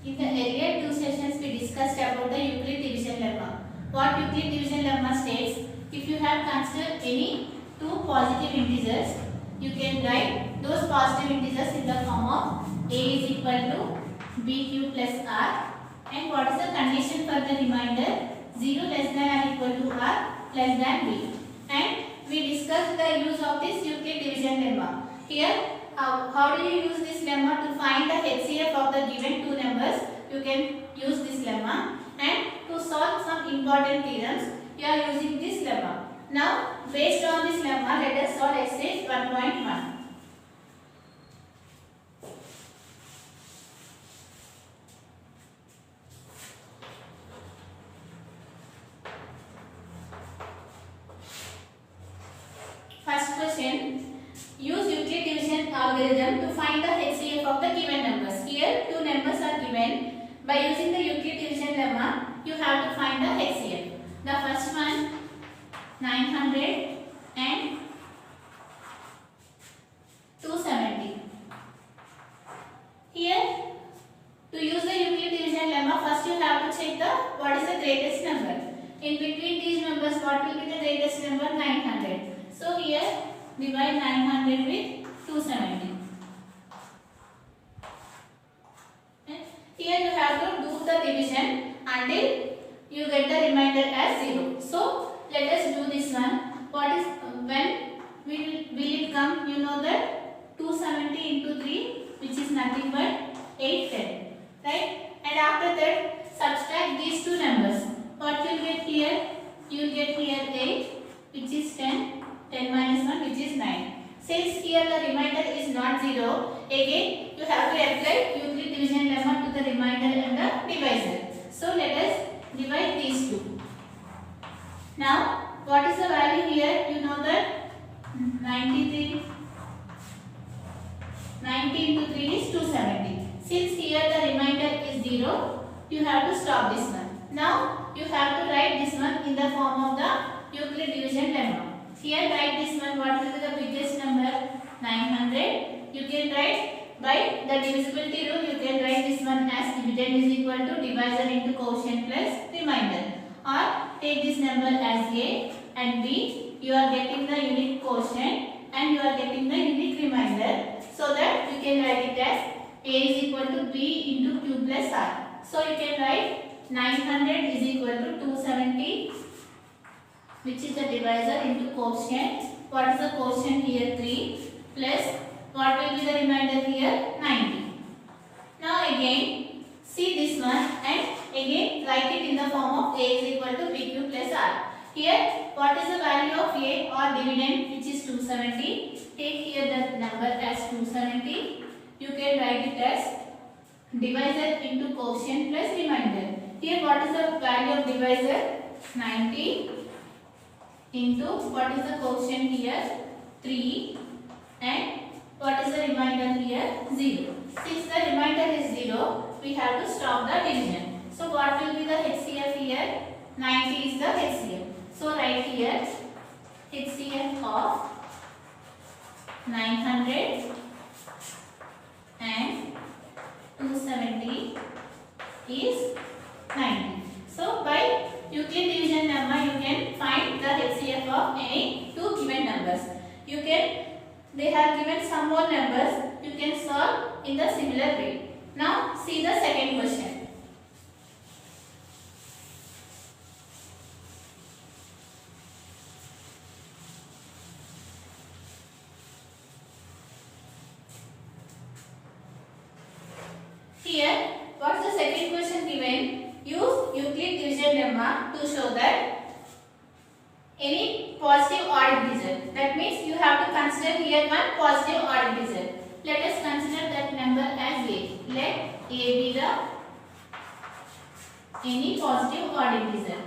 In the earlier two sessions, we discussed about the Euclid division lemma. What Euclid division lemma states: if you have considered any two positive integers, you can write those positive integers in the form of a is equal to bq plus r. And what is the condition for the remainder? 0 less than or equal to r less than b. And we discussed the use of this Euclid division lemma. Here, how do you use this lemma to find the HCF of the given two numbers? You can use this lemma, and to solve some important theorems, you are using this lemma. Now, based on this lemma, let us solve exercise 1.1. First question. Use Euclid division algorithm to find the HCF of the given numbers. Here, two numbers are given. By using the Euclid division lemma, you have to find the HCF. The first one, 900 and 270. Here, to use the Euclid division lemma, first you have to check what is the greatest number. In between these numbers, what will be the greatest number? 900. So here, divide 900 with 270. Here you have to do the division until you get the remainder as 0. So let us do this one. What is when will it come? You know that 270 into 3, which is nothing but 810, right? And after that, subtract these two numbers. What you get here? You get here 8, which is 10. 10 minus 1, which is 9. Since here the remainder is not 0, again you have to apply Euclid division lemma to the remainder and the divisor. So let us divide these two. Now, what is the value here? You know that 93. 90 into 3 is 270. Since here the remainder is 0, you have to stop this one. Now, you have to write this one in the form of the Euclid division lemma. Here write this one, what will be the biggest number? 900. You can write by the divisibility rule, you can write this one as dividend is equal to divisor into quotient plus remainder. Or take this number as A and B, you are getting the unique quotient and you are getting the unique remainder. So that you can write it as A is equal to B into Q plus R. So you can write 900 is equal to 270, which is the divisor into quotient. What is the quotient here? 3 plus what will be the remainder here? 90. Now again see this one and again write it in the form of A is equal to BQ plus R. Here what is the value of A or dividend, which is 270. Take here the number as 270. You can write it as divisor into quotient plus remainder. Here what is the value of divisor? 90. Into what is the quotient here? 3, and what is the remainder here? 0. Since the remainder is 0, we have to stop the division. So what will be the HCF here? 90 is the HCF. So write here HCF of 900 and 270 is 90. So by Euclid division lemma, you can find the HCF of any two given numbers. They have given some more numbers, you can solve in the similar way. Now see the second question. Here, what is the second question given? Use Euclid division lemma to show that any positive odd integer. That means you have to consider here one positive odd integer. Let us consider that number as A. Let A be the any positive odd integer.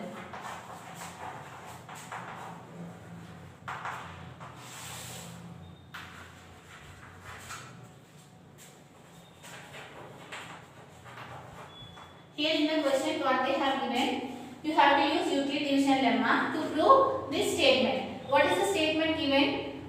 Here in the question what they have given, you have to use Euclid division lemma to prove this statement. What is the statement given?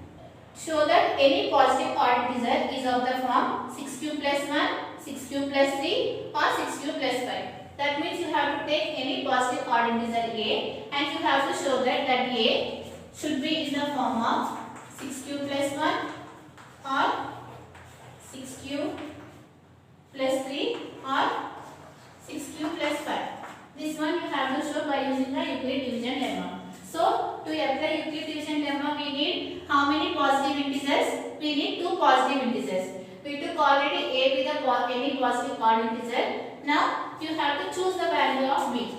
Show that any positive odd integer is of the form 6 cube plus 1, 6 cube plus 3 or 6 cube plus 5. That means you have to take any positive odd integer a and you have to show that a should be in the form of 6 cube plus 1 or 6 cube plus 3 or 6 cube plus 5. This one you have to show by using the Euclid division lemma. So, to apply Euclid division lemma, we need how many positive integers? We need 2 positive integers. We took already a with any positive odd integer. Now, you have to choose the value of b.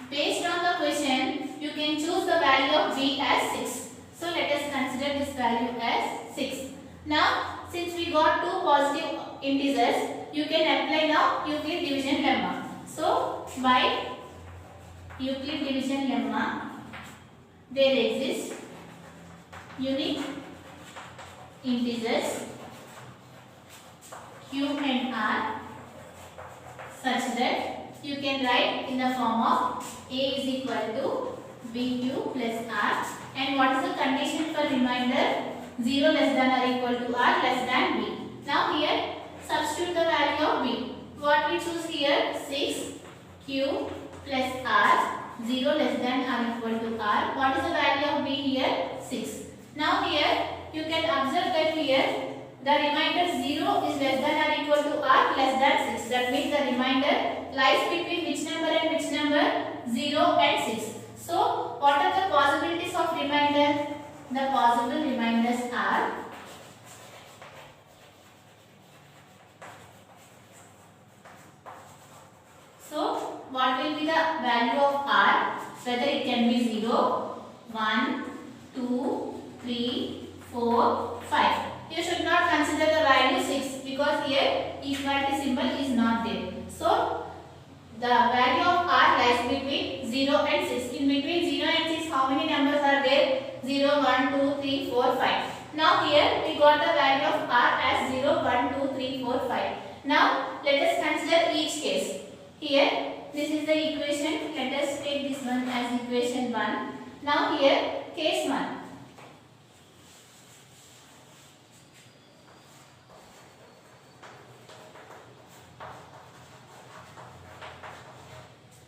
Based on the question, you can choose the value of b as 6. So, let us consider this value as 6. Now, since we got 2 positive integers, you can apply now Euclid division lemma. So, by Euclid division lemma, there exists unique integers q and r such that you can write in the form of a is equal to bq plus r, and what is the condition for remainder? 0 less than or equal to r less than b. Now here substitute the value of b. What we choose here? 6q plus r, 0 less than or equal to r. What is the value of b here? 6. Now here you can observe that here the remainder 0 is less than or equal to r less than 6. That means the remainder lies between which number and which number? 0 and 6. So what are the possibilities of remainder? The possible remainders are what will be the value of r? Whether it can be 0, 1, 2, 3, 4, 5. You should not consider the value 6 because here equality symbol is not there. So the value of r lies between 0 and 6. In between 0 and 6, how many numbers are there? 0, 1, 2, 3, 4, 5. Now here we got the value of r as 0, 1, 2, 3, 4, 5. Now let us consider each case. Here this is the equation. Let us take this one as equation 1. Now here case 1.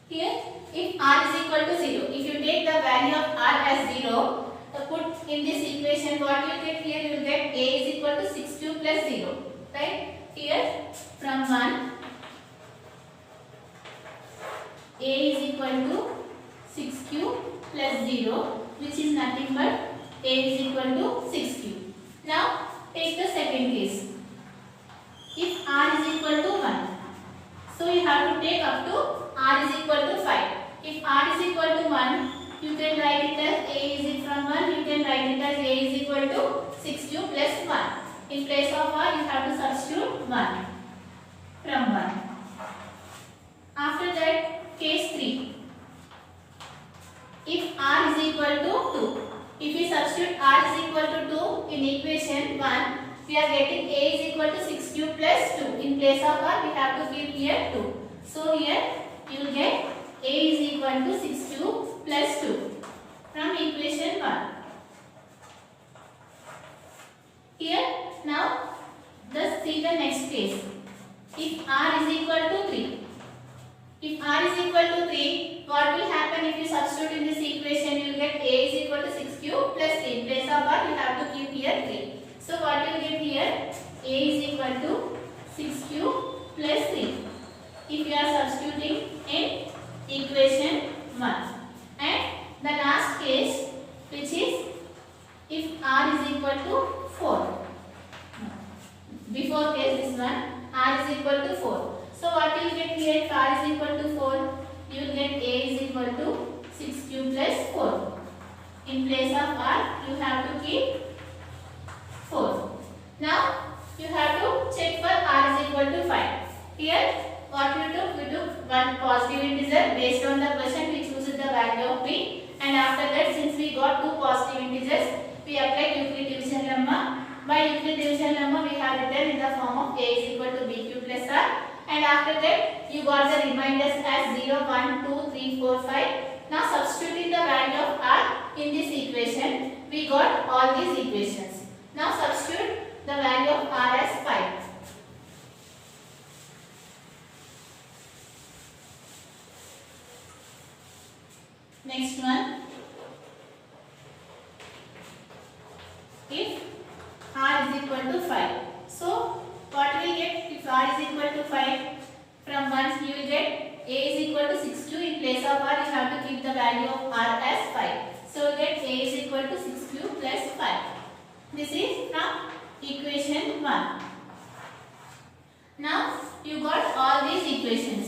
Here if r is equal to 0, if you take the value of r as 0, put in this equation, what you get here? You will get a is equal to 6q plus 0. Right? Here from 1, a is equal to 6q plus 0, which is nothing but a is equal to 6q. Now take the second case. If r is equal to 1, so you have to take up to r is equal to 5. If r is equal to 1, you can write it as a is equal from 1, you can write it as a is equal to 6q plus 1. In place of r, you have to substitute 1 from 1. After that, case 3. If r is equal to 2, if we substitute r is equal to 2 in equation 1, we are getting a is equal to 6q plus 2. In place of r, we have to give here 2. So here you will get a is equal to 6q plus 2 from equation 1. Here now let's see the next case. If r is equal to 3. If r is equal to 3, what will happen if you substitute in this equation? You will get a is equal to 6q plus 3. In place of r, you have to keep here 3. So what you will get here? A is equal to 6q plus 3. If you are substituting in equation 1. And the last case, which is if r is equal to 4. Before case this one, r is equal to 4. So what you will get here? If r is equal to 4, you will get a is equal to 6q plus 4. In place of r, you have to keep 4. Now you have to check for r is equal to 5. Here what we took one positive integer. Based on the question, we choose the value of b, and after that, since we got two positive integers, we apply Euclid division lemma. By Euclid division lemma, we have written in the form of a is equal to bq plus r, and after that you got the remainders as 0, 1, 2, 3, 4, 5. Now substituting the value of r in this equation, we got all these equations. Now substitute the value of r as 5. Next one, if r is equal to 5. So what we get if r is equal to 5? From 1 you will get a is equal to 6 cube. In place of r you have to keep the value of r as 5. So we get a is equal to 6 cube plus 5. This is from equation 1. Now you got all these equations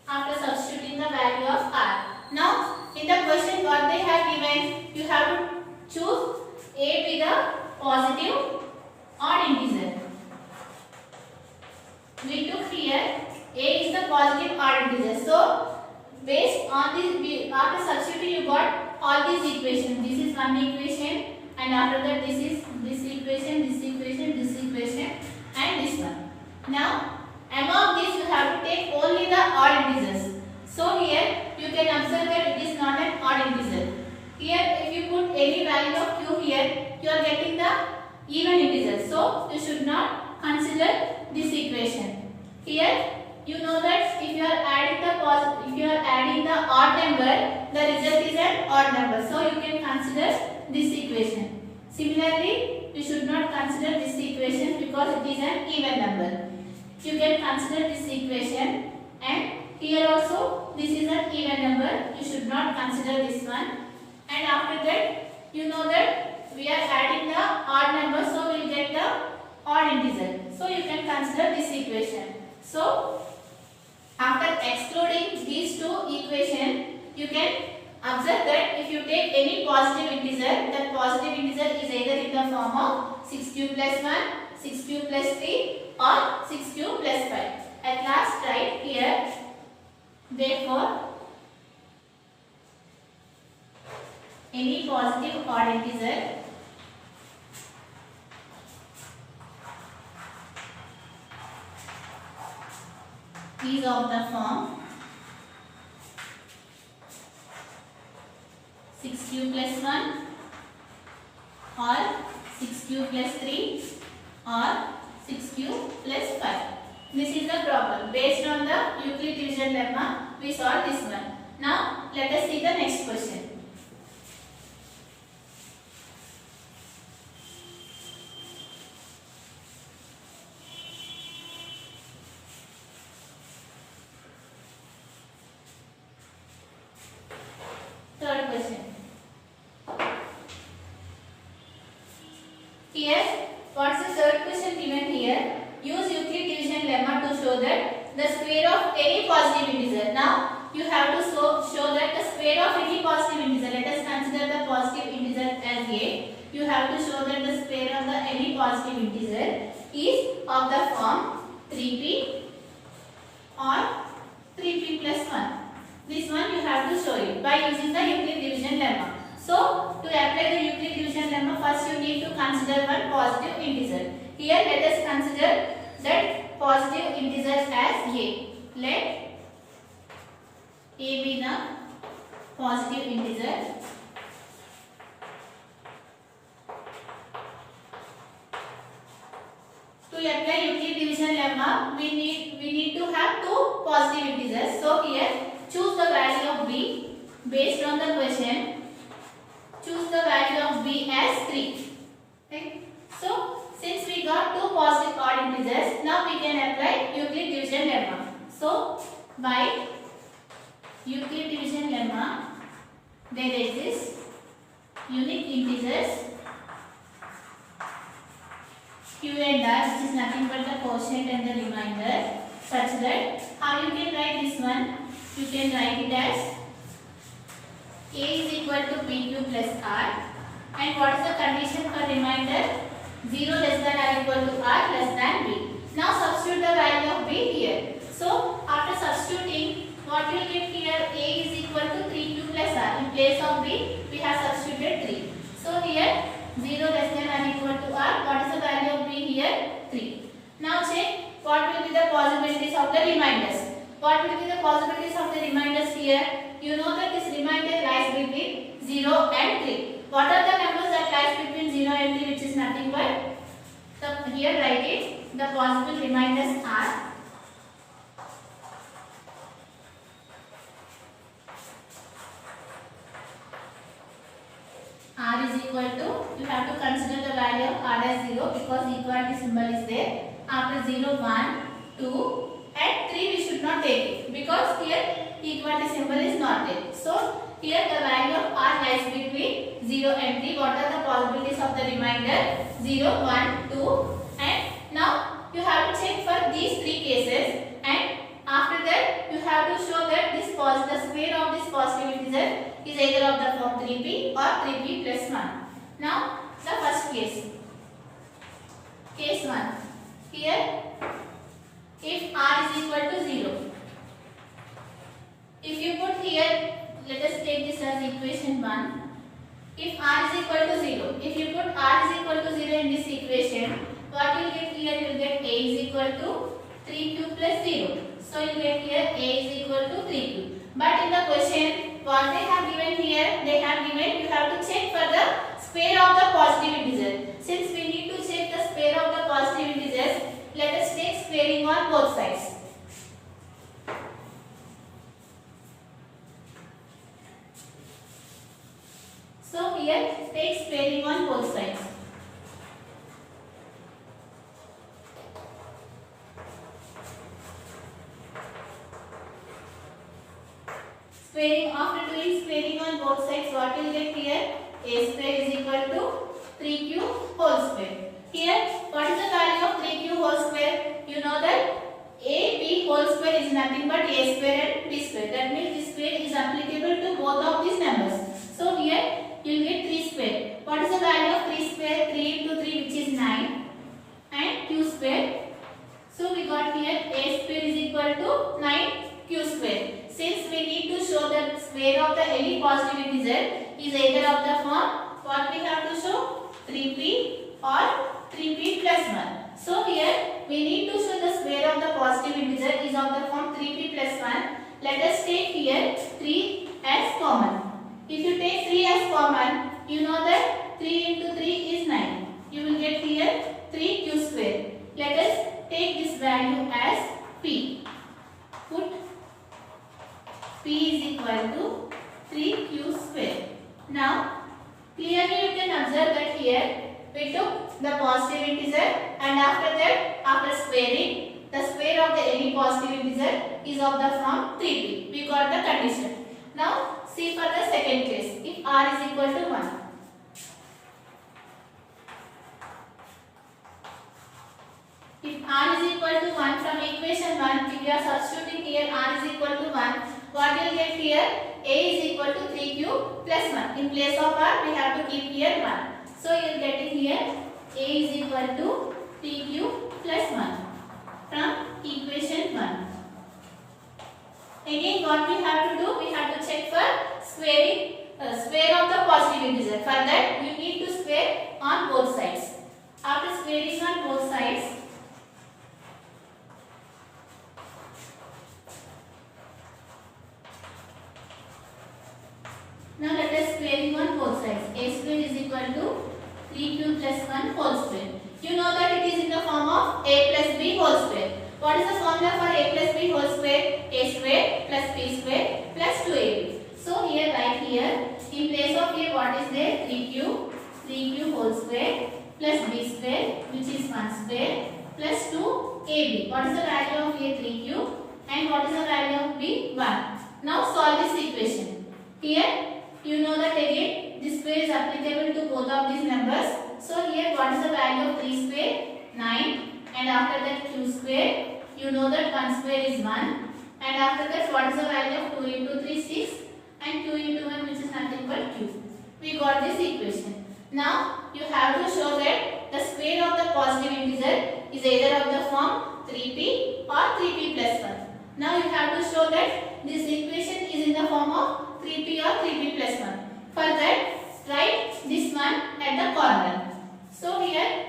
after substituting the value of r. Now in the question what they have given, you have to choose a with a positive odd integer. We took here a is the positive odd integer. So based on this, after substituting you got all these equations. This is one equation, and after that this is this equation, this equation, this equation, and this one. Now among these you have to take only the odd integers. So here you can observe that it is not an odd integer. Here if you put any value of q here, you are getting the even integer. So you should not consider this equation. Here you know that if you are adding the odd number, the result is an odd number. So you can consider this equation. Similarly, you should not consider this equation because it is an even number. You can consider this equation, and here also this is an even number. You should not consider this one. And after that, you know that we are adding the odd number, so we will get the odd integer. So you can consider this equation. So after excluding these two equations, you can observe that if you take any positive integer, that positive integer is either in the form of 6 cube plus 1, 6 cube plus 3 or 6 cube plus 5. At last write here, therefore any positive odd integer is of the form 6 cube plus 1 or 6 cube plus 3 or 6 cube plus 5. This is the problem. Based on the Euclid division lemma, we solve this one. Now let us see the next question. Third question. Here, what's the third question given here? Use Euclid division lemma to show that the square of any positive integer. Now, you have to show that the square of any positive integer. Let us consider the positive integer as a. You have to show that the square of the any positive integer is of the form 3p or 3p plus 1. This one you have to show it by using the Euclid division lemma. So, to apply the Euclid division lemma, first you need to consider one positive integer. Here, let us consider that positive integer as a. Let a be the positive integer. To apply Euclid division lemma, we need to have two positive integers. So here, choose the value of b based on the question. Choose the value of b as 3. Okay. So since we got two positive odd integers, now we can apply Euclid division lemma. So by Euclid division lemma, there exists unique integers q and r, which is nothing but the quotient and the remainder, such that how you can write this one? You can write it as a is equal to pq plus r, and what is the condition for remainder? 0 less than or equal to r less than b. Now substitute the value of b here. So after substituting, what you will get here? A is equal to 3q plus r. In place of b, we have substituted 3. So here 0 less than or equal to r. What is the value of b here? 3. Now check what will be the possibilities of the remainders. What will be the possibilities of the remainders here? You know that this remainder lies between 0 and 3. What are the numbers that lies between 0 and 3, which is nothing but So here write it. The possible remainders are r is equal to, you have to consider the value of r as 0 because equality symbol is there. After 0, 1, 2 and 3 we should not take it because here equality symbol is not there. So here the value of r lies between 0 and 3. What are the possibilities of the remainder? 0, 1, 2 and now you have to check for these three cases, and after that you have to show that this the square of this positive integer is either of the form 3p or 3p plus 1. Now the first case. Case 1. Here if r is equal to 0. If you put here, let us take this as equation 1. If r is equal to 0. If you put r is equal to 0 in this equation, what you will get here? You will get a is equal to 3q plus 0. So you will get here a is equal to 3q. But in the question, what they have given here, they have given you have to check for the square of the positive integer. Since we need to check the square of the positive integers, let us take squaring on both sides. So here take squaring on both sides. Squaring, after doing squaring on both sides, what will get here? A square is equal to 3q whole square. Here, what is the value of 3q whole square? You know that ab whole square is nothing but a square and b square. That means this square is applicable to both of these numbers. So here you will get 3 square. What is the value of 3 square? 3 into 3 which is 9 and q square. So we got here a square is equal to 9q square. Since we need to show that square of the any positive integer is either of the form, what we have to show? 3p or 3p plus 1. So here we need to show the square of the positive integer is of the form 3p plus 1. Let us take here 3 as common. If you take 3 as common, you know that 3 into 3 is 9. You will get here 3q square. Let us take this value as p. Put p is equal to 3q square. Now clearly you can observe that here we took the positive integer and after that, after squaring, the square of the any positive integer is of the form 3p. We got the condition. Now see for the second case. If r is equal to 1. If r is equal to 1 from equation 1, if you are substituting here r is equal to 1, what you will get here? A is equal to 3q plus 1. In place of r, we have to keep here 1. So you are getting here a is equal to 3q plus 1 from equation 1. Again, what we have to do? We have to check for squaring, square of the positive integer. For that, you need to square on both sides. After squaring on both sides, now let us squaring on both sides. A square is equal to 3q plus 1 whole square. You know that it is in the form of a plus b whole square. What is the formula for a plus b whole square? A square plus b square plus 2ab. So here write here, in place of here what is there? 3q whole square plus b square which is 1 square plus 2ab. What is the value of a? 3q and what is the value of b? 1. Now solve this equation. Here you know that again this square is applicable to both of these numbers. So here what is the value of 3 square? 9 and after that q square, you know that 1 square is 1 and after that what is the value of 2 into 3? 6 and 2 into 1 which is nothing but q. We got this equation. Now you have to show that the square of the positive integer is either of the form 3p or 3p plus 1. Now you have to show that this equation is in the form of 3p or 3p plus 1. For that, write this one at the corner. So here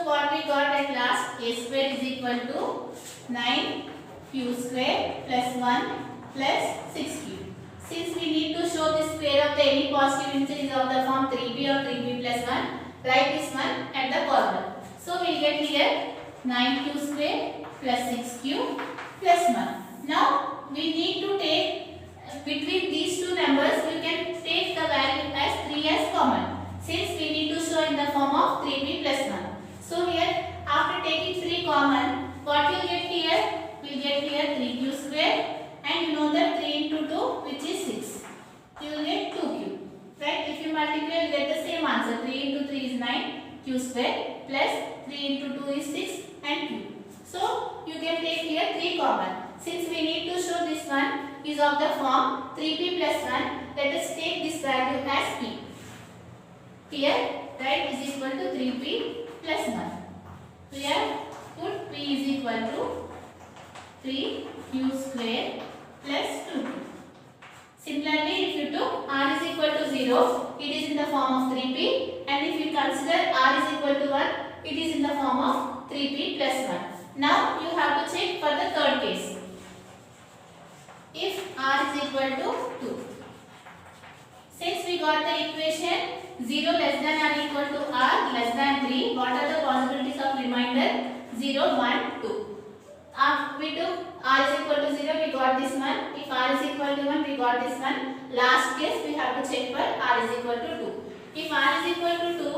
what we got at last? A square is equal to 9q square plus 1 plus 6q. Since we need to the any positive integer is of the form 3p or 3p plus 1, write this one at the corner. So we'll get here 9q square plus 6q plus 1. Now we need to take between these two numbers, you can take the value as 3 as common, since we need to show in the form of 3p plus 1. So here after taking 3 common, what you get here? We get here 3q square, and you know that 3 into 2 which is 6. You will get 2q. Right? If you multiply, you get the same answer. 3 into 3 is 9, q square plus 3 into 2 is 6 and q. So you can take here 3 common. Since we need to show this one is of the form 3p plus 1, let us take this value as p. Here write is equal to 3p plus 1. Here put p is equal to 3q square plus 2q. Similarly, if you took r is equal to 0, it is in the form of 3p, and if you consider r is equal to 1, it is in the form of 3p plus 1. Now you have to check for the third case. If r is equal to 2. Since we got the equation 0 less than or equal to r less than 3, what are the possibilities of remainder? 0, 1, 2. We took r is equal to 0, we got this one. If r is equal to 1, we got this one. Last case, we have to check for r is equal to 2. If r is equal to 2,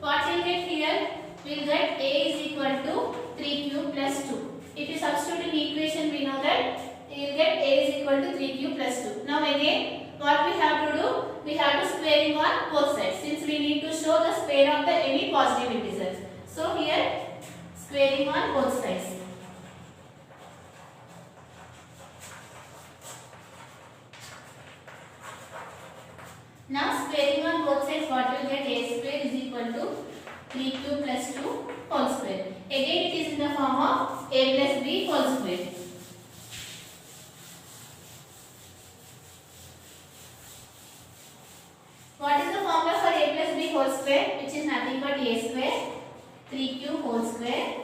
what we will get here? We will get a is equal to 3q plus 2. If you substitute in equation, we know that you will get a is equal to 3q plus 2. Now again, what we have to do? We have to squaring on both sides, since we need to show the square of the any positive integers. So here, squaring on both sides. Now squaring on both sides, what you will get? A square is equal to 3q plus 2 whole square. Again it is in the form of a plus b whole square. What is the formula for a plus b whole square? Which is nothing but a square 3q whole square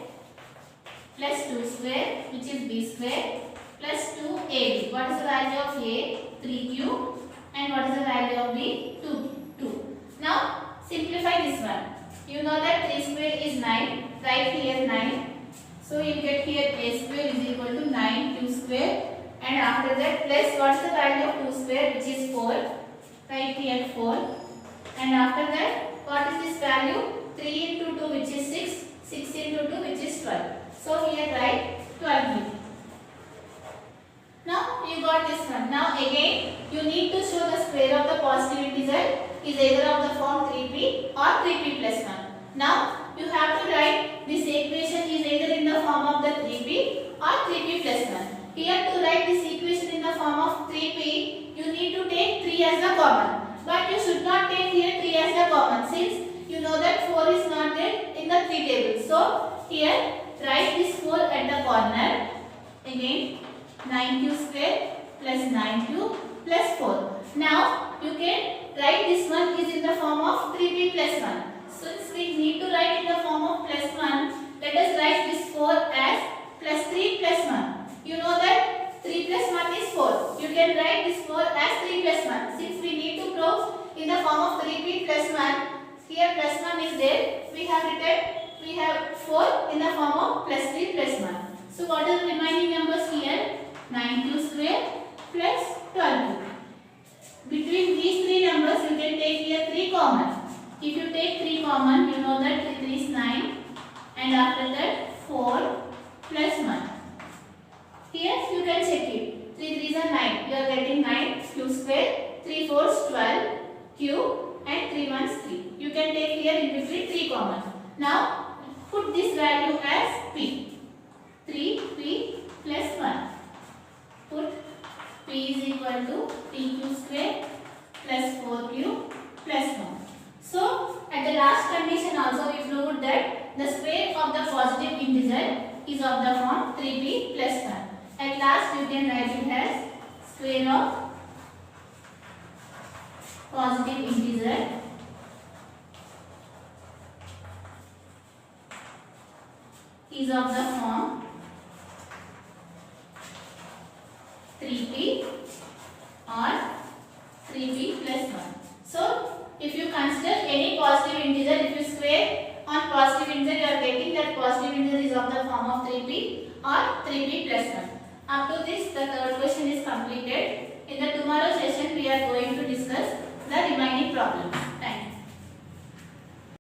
plus 2 square, which is b square, plus 2ab. What is the value of a? 3q. And what is the value of b? 2. Now simplify this one. You know that 3 square is 9. Write here 9. So you get here a square is equal to 9q square. And after that plus what is the value of 2 square, which is 4. Write here 4. And after that, what is this value? 3 into 2, which is 6. 6 into 2, which is 12. So here write 12. Now you got this one. Now again you need to show the square of the positive integer is either of the form 3p or 3p plus 1. Now you have to write this equation is either in the form of the 3p or 3p plus 1. Here to write this equation in the form of 3p, you need to take 3 as the common. But you should not take here 3 as the common, since you know that 4 is not there in the 3 table. So here write this 4 at the corner. Again 9q square plus 9q plus 4. Now you can write this one is in the form of 3p plus 1. Since we need to write in the form of plus 1, let us write this 4 as plus 3 plus 1. You know that 3 plus 1 is 4. You can write this 4 as 3 plus 1. Since we need to prove in the form of 3p plus 1, here plus 1 is there. We have 4 in the form of plus 3 plus 1. So what are the remaining numbers here? 9q square plus 12q. Between these three numbers, you can take here 3 common. If you take 3 common, you know that 3 is 9, and after that 4 plus 1. Here you can check it. 3 3s are 9. You are getting 9q square. 3 4s 12 q, and 3 1s 3. You can take here in between 3 common. Now put this value as p. 3p plus 1. Put p is equal to 3q square plus 4q plus 1. So at the last condition also we proved that the square of the positive integer is of the form 3p plus 1. At last you can write it as square of positive integer is of the form 3p or 3p plus 1. So if you consider any positive integer, if you square on positive integer, you are getting that positive integer is of the form of 3p or 3p plus 1. Up to this, the third question is completed. In the tomorrow session,